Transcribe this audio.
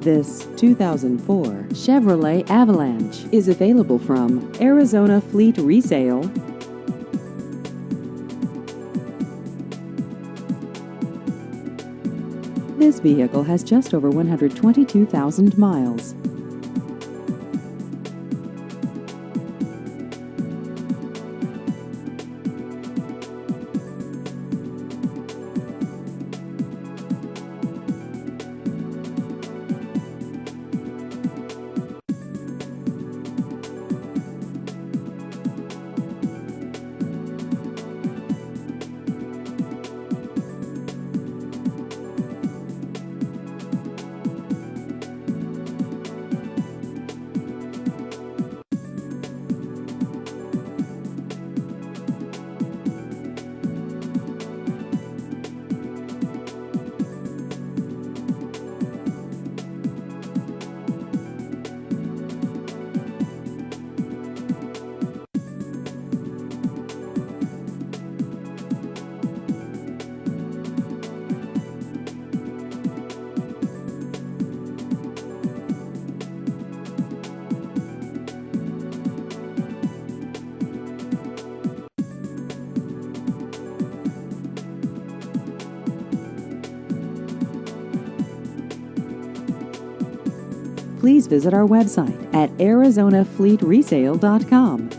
This 2004 Chevrolet Avalanche is available from Arizona Fleet Resale. This vehicle has just over 122,000 miles. Please visit our website at ArizonaFleetResale.com.